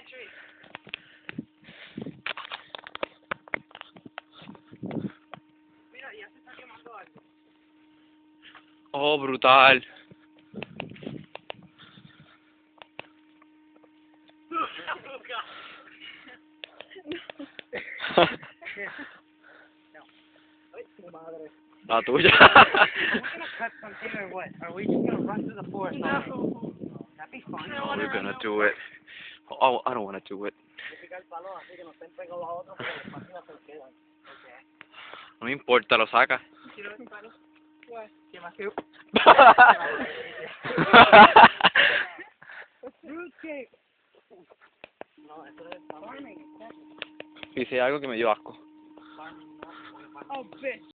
tree. Mira, ya se está quemando algo. Oh, brutal. Ay, tu madre. La tuya. We're gonna cut something or what? Are we just gonna run through the forest? No. That'd be fun. We're gonna do it. Oh, I don't want to do it. Pica el palo así que no estén pegados a otros porque las máquinas se quedan. No me importa, lo saca. ¿Quiero el palo? ¿Qué más que? Fruitcake. No, eso es farming. Hice algo que me dio asco. Farming, no. Oh, bitch.